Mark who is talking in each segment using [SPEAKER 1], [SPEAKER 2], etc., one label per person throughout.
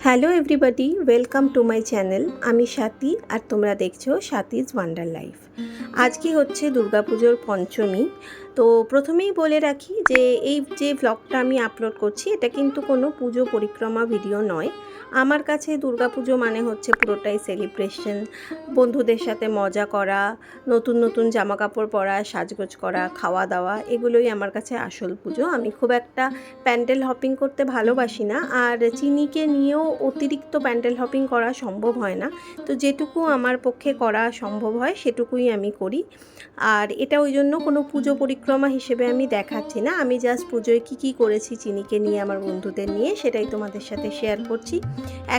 [SPEAKER 1] Hello everybody, welcome to my channel. আমি স্বাতী আর তোমরা দেখছো স্বাতীজ ওয়ান্ডার লাইফ। আজকে হচ্ছে দুর্গাপুজোর পঞ্চমী। তো প্রথমেই বলে রাখি যে এই যে ভ্লগটা আমি আপলোড করছি এটা কিন্তু কোনো পুজো পরিক্রমা ভিডিও নয়। আমার কাছে দুর্গাপুজো মানে হচ্ছে পুরোটাই সেলিব্রেশন, বন্ধুদের সাথে মজা করা, নতুন নতুন জামা কাপড় পরা, সাজগোজ করা, খাওয়া দাওয়া, এগুলোই আমার কাছে আসল পুজো। আমি খুব একটা প্যান্ডেল হপিং করতে ভালোবাসি না, আর চিনিকে নিয়েও অতিরিক্ত প্যান্ডেল হপিং করা সম্ভব হয় না। তো যেটুকু আমার পক্ষে করা সম্ভব হয় সেটুকুই আমি করি। আর এটা ওই জন্য কোনো পুজো পরিক্রমা হিসেবে আমি দেখাচ্ছি না, আমি জাস্ট পুজোয় কী করেছি চিনিকে নিয়ে, আমার বন্ধুদের নিয়ে, সেটাই তোমাদের সাথে শেয়ার করছি।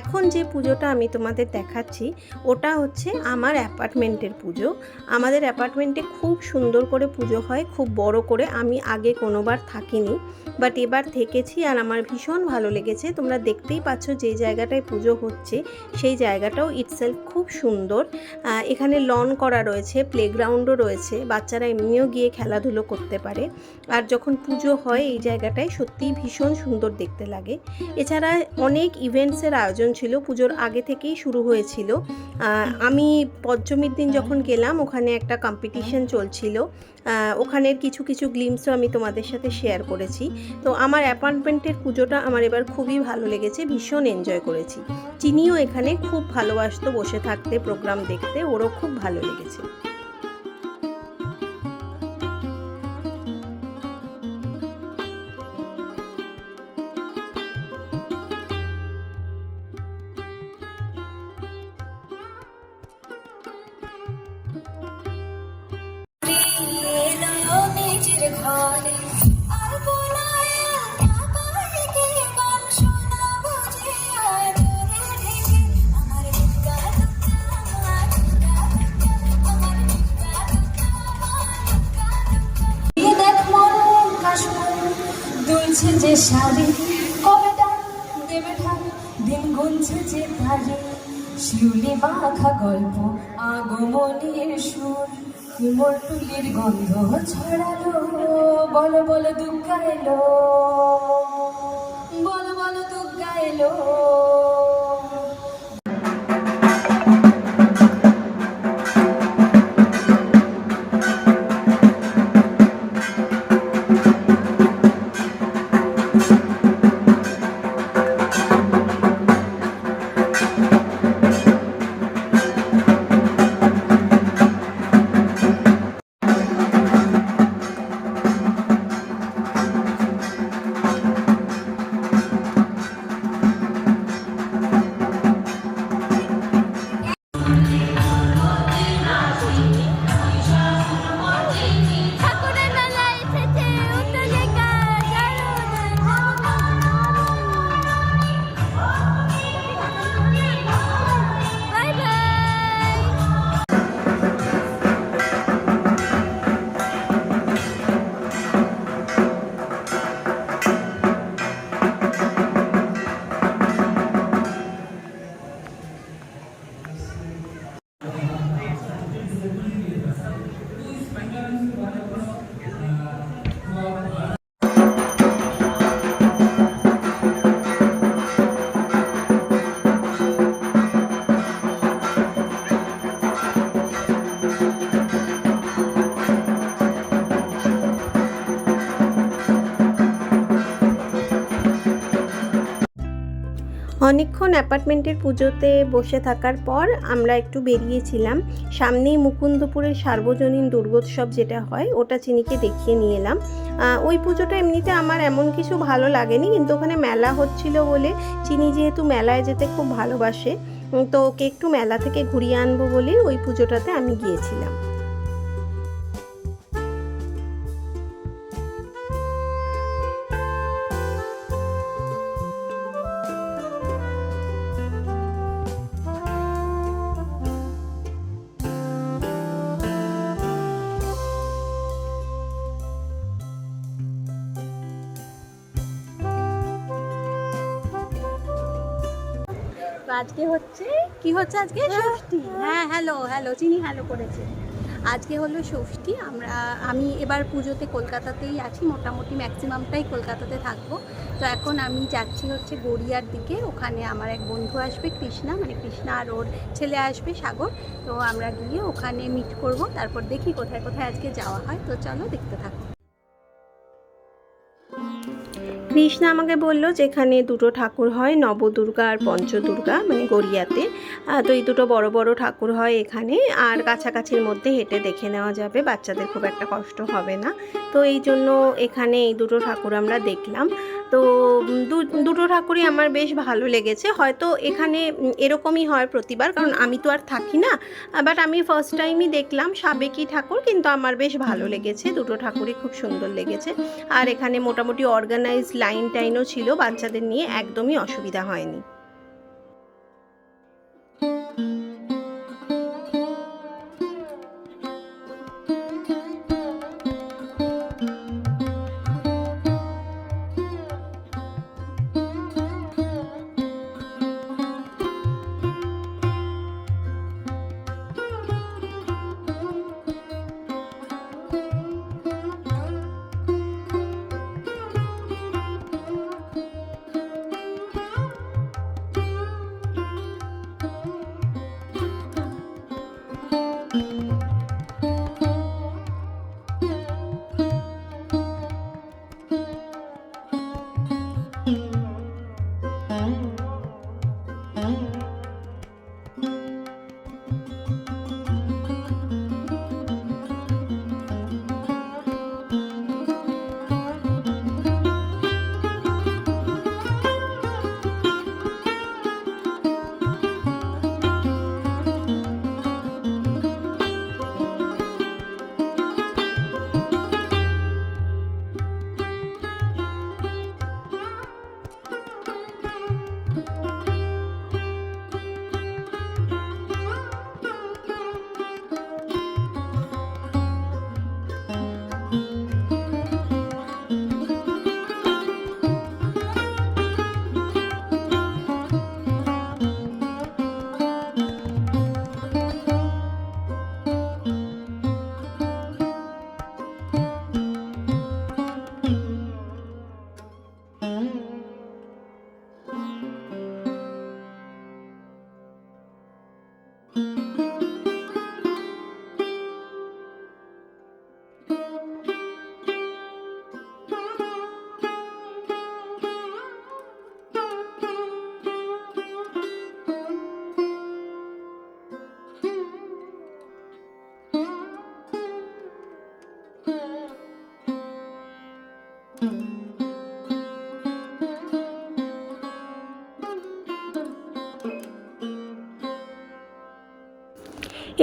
[SPEAKER 1] এখন যে পুজোটা আমি তোমাদের দেখাচ্ছি ওটা হচ্ছে আমার অ্যাপার্টমেন্টের পুজো। আমাদের অ্যাপার্টমেন্টে খুব সুন্দর করে পুজো হয়, খুব বড় করে। আমি আগে কোনোবার থাকিনি, বাট এবার থেকেছি আর আমার ভীষণ ভালো লেগেছে। তোমরা দেখতেই পাচ্ছ যে জায়গাটায় পুজো হচ্ছে সেই জায়গাটাও ইটসেলফ খুব সুন্দর। এখানে লন করা রয়েছে, প্লেগ্রাউন্ডও রয়েছে, বাচ্চারা এমনিও গিয়ে খেলাধুলো করতে পারে। আর যখন পুজো হয় এই জায়গাটায় সত্যিই ভীষণ সুন্দর দেখতে লাগে। এছাড়া অনেক ইভেন্টসের আয়োজন ছিল, পুজোর আগে থেকেই শুরু হয়েছিল। আমি পঞ্চমীর দিন যখন গেলাম ওখানে একটা কম্পিটিশন চলছিল, ওখানের কিছু কিছু গ্লিমসও আমি তোমাদের সাথে শেয়ার করেছি। তো আমার অ্যাপার্টমেন্টের পুজোটা আমার এবার খুবই ভালো লেগেছে, ভীষণ এনজয় করেছি। চিনিও এখানে খুব ভালোবাসতো বসে থাকতে, প্রোগ্রাম দেখতে, ওরও খুব ভালো লেগেছে।
[SPEAKER 2] দুলছে যে শাড়ি, কবে ডাক দেবে ঢাক, দিন গুনছে যে ধারে, শিউলি মাখা গল্প, আগমনের সুর, কুমোর টুলির গন্ধ ছড়ালো, বলো বলো দুর্গা এলো, বলো বলো দুর্গা এলো।
[SPEAKER 1] অনেকক্ষণ অ্যাপার্টমেন্টের পুজোতে বসে থাকার পর আমরা একটু বেরিয়েছিলাম। সামনেই মুকুন্দপুরের সার্বজনীন দুর্গোৎসব যেটা হয় ওটা চিনিকে দেখিয়ে নিয়ে এলাম। ওই পুজোটা এমনিতে আমার এমন কিছু ভালো লাগেনি, কিন্তু ওখানে মেলা হচ্ছিল বলে, চিনি যেহেতু মেলায় যেতে খুব ভালোবাসে, তো ওকে একটু মেলা থেকে ঘুরিয়ে আনবো বলে ওই পুজোটাতে আমি গিয়েছিলাম।
[SPEAKER 3] আজকে হচ্ছে কি হচ্ছে আজকে ষষ্ঠী। হ্যাঁ, হ্যালো চিনি হ্যালো করেছে। আজকে হলো ষষ্ঠী। আমি এবার পুজোতে কলকাতাতেই আছি, মোটামুটি ম্যাক্সিমামটাই কলকাতাতে থাকবো। তো এখন আমি যাচ্ছি হচ্ছে গড়িয়ার দিকে। ওখানে আমার এক বন্ধু আসবে, কৃষ্ণা, মানে কৃষ্ণা আর ওর ছেলে আসবে, সাগর। তো আমরা গিয়ে ওখানে মিট করব, তারপর দেখি কোথায় কোথায় আজকে যাওয়া হয়। তো চলো দেখতে থাকো।
[SPEAKER 1] কৃষ্ণা আমাকে বলল যেখানে দুটো ঠাকুর হয়, নবদুর্গা আর পঞ্চদুর্গা, মানে গড়িয়াতে। তো এই দুটো বড় বড় ঠাকুর হয় এখানে, আর কাছাকাছির মধ্যে হেঁটে দেখে নেওয়া যাবে, বাচ্চাদের খুব একটা কষ্ট হবে না। তো এই জন্য এখানে এই দুটো ঠাকুর আমরা দেখলাম। তো দুটো ঠাকুরই আমার বেশ ভালো লেগেছে। হয়তো এখানে এরকমই হয় প্রতিবার, কারণ আমি তো আর থাকি না। বাট আমি ফার্স্ট টাইমই দেখলাম সাবেকি ঠাকুর, কিন্তু আমার বেশ ভালো লেগেছে, দুটো ঠাকুরই খুব সুন্দর লেগেছে। আর এখানে মোটামুটি অর্গানাইজ লাইন টাইনও ছিল, বাচ্চাদের নিয়ে একদমই অসুবিধা হয়নি।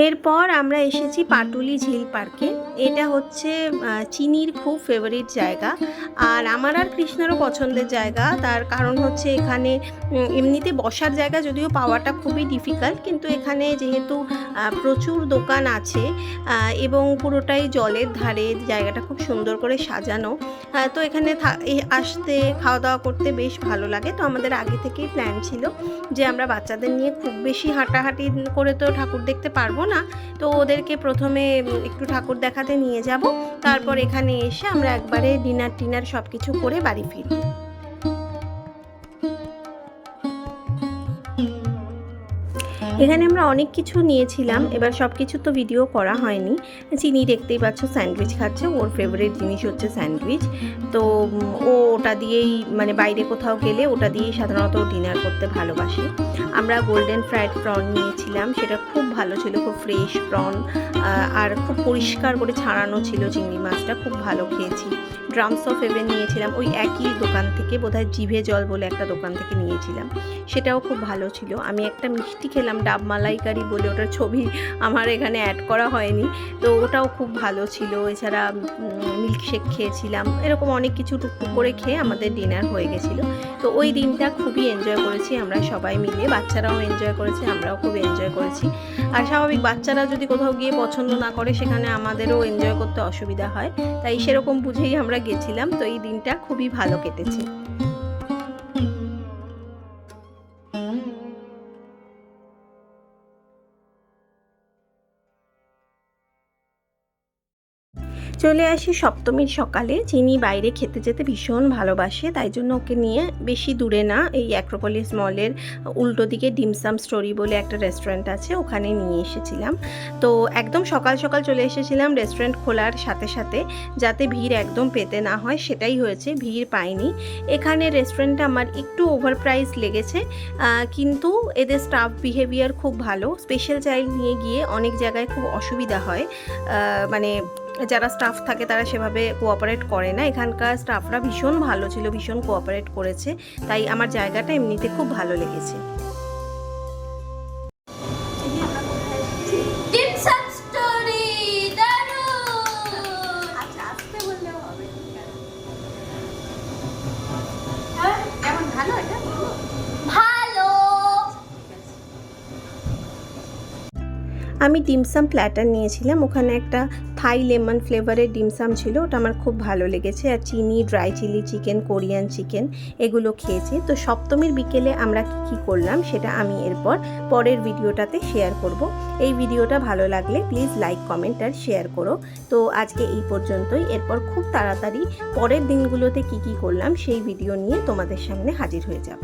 [SPEAKER 1] এরপর আমরা এসেছি পাটুলি ঝিল পার্কে। এটা হচ্ছে চিনির খুব ফেভারিট জায়গা, আর আমার আর কৃষ্ণারও পছন্দের জায়গা। তার কারণ হচ্ছে এখানে এমনিতে বসার জায়গা যদিও পাওয়াটা খুবই ডিফিকাল্ট, কিন্তু এখানে যেহেতু প্রচুর দোকান আছে এবং পুরোটাই জলের ধারে, জায়গাটা খুব সুন্দর করে সাজানো। তো এখানে আসতে খাওয়া দাওয়া করতে বেশ ভালো লাগে। তো আমাদের আগে থেকেই প্ল্যান ছিল যে আমরা বাচ্চাদের নিয়ে খুব বেশি হাঁটাহাঁটি করে তো ঠাকুর দেখতে পারবো না, তো ওদেরকে প্রথমে একটু ঠাকুর দেখাতে নিয়ে যাব, তারপর এখানে এসে আমরা একবারে ডিনার টিনার সব কিছু করে বাড়ি ফিরব। এখানে আমরা অনেক কিছু নিয়েছিলাম, এবার সব কিছু তো ভিডিও করা হয়নি। চিনি দেখতেই পাচ্ছ স্যান্ডউইচ খাচ্ছে, ওর ফেভারিট জিনিস হচ্ছে স্যান্ডউইচ। তো ও ওটা দিয়েই, মানে বাইরে কোথাও গেলে ওটা দিয়েই সাধারণত ডিনার করতে ভালোবাসে। আমরা গোল্ডেন ফ্রাইড প্রন নিয়েছিলাম, সেটা খুব ভালো ছিল, খুব ফ্রেশ প্রন, আর খুব পরিষ্কার করে ছাড়ানো ছিল চিংড়ি মাছটা, খুব ভালো খেয়েছি। ড্রামস অফ হেভেন নিয়েছিলাম, ওই একই দোকান থেকে, বোধহয় জিভে জল বলে একটা দোকান থেকে নিয়েছিলাম, সেটাও খুব ভালো ছিল। আমি একটা মিষ্টি খেলাম ডাব মালাইকারি বলে, ওটার ছবি আমার এখানে অ্যাড করা হয়নি, তো ওটাও খুব ভালো ছিল। এছাড়া মিল্কশেক খেয়েছিলাম, এরকম অনেক কিছু টুকটুক করে খেয়ে আমাদের ডিনার হয়ে গেছিলো। তো ওই দিনটা খুবই এনজয় করেছি আমরা সবাই মিলে, বাচ্চারাও এনজয় করেছে, আমরাও খুব এনজয় করেছি। আর স্বাভাবিক বাচ্চারা যদি কোথাও গিয়ে পছন্দ না করে, সেখানে আমাদেরও এনজয় করতে অসুবিধা হয়, তাই সেরকম বুঝেই আমরা গেছিলাম। তো এই দিনটা খুবই ভালো কেটেছে। চলে আসি সপ্তমীর সকালে। চিনি বাইরে খেতে যেতে ভীষণ ভালোবাসে, তাই জন্য ওকে নিয়ে বেশি দূরে না, এই অ্যাক্রোপলিস মলের উল্টো দিকে ডিমসাম স্টোরি বলে একটা রেস্টুরেন্ট আছে, ওখানে নিয়ে এসেছিলাম। তো একদম সকাল সকাল চলে এসেছিলাম রেস্টুরেন্ট খোলার সাথে সাথে, যাতে ভিড় একদম পেতে না হয়, সেটাই হয়েছে, ভিড় পাইনি। এখানে রেস্টুরেন্টটা আমার একটু ওভার প্রাইস লেগেছে, কিন্তু এদের স্টাফ বিহেভিয়ার খুব ভালো। স্পেশাল চাইল্ড নিয়ে গিয়ে অনেক জায়গায় খুব অসুবিধা হয়, মানে যারা স্টাফ থাকে তারা সেভাবে কোঅপারেট করে না। এখানকার স্টাফরা ভীষণ ভালো ছিল, ভীষণ কোঅপারেট করেছে, তাই আমার জায়গাটা এমনিতে খুব ভালো লেগেছে।
[SPEAKER 2] ডিমসাম স্টোরি দারুণ।
[SPEAKER 3] আচ্ছা, আসতে বললেও হবে।
[SPEAKER 2] হ্যাঁ,
[SPEAKER 3] কেমন, ভালো এটা?
[SPEAKER 2] ভালো।
[SPEAKER 1] আমি ডিমসাম প্ল্যাটার নিয়েছিলাম, ওখানে একটা থাই লেমন ফ্লেভারের ডিমসাম ছিল, ওটা আমার খুব ভালো লেগেছে। আর চিনি, dry chilli chicken, Korean chicken এগুলো খেয়েছি। তো সপ্তমীর বিকেলে আমরা কী করলাম সেটা আমি এরপর পরের ভিডিওটাতে শেয়ার করব। এই ভিডিওটা ভালো লাগলে প্লিজ লাইক, কমেন্ট আর শেয়ার করো। তো আজকে এই পর্যন্তই। এরপর খুব তাড়াতাড়ি পরের দিনগুলোতে কী কী করলাম সেই ভিডিও নিয়ে তোমাদের সামনে হাজির হয়ে যাব।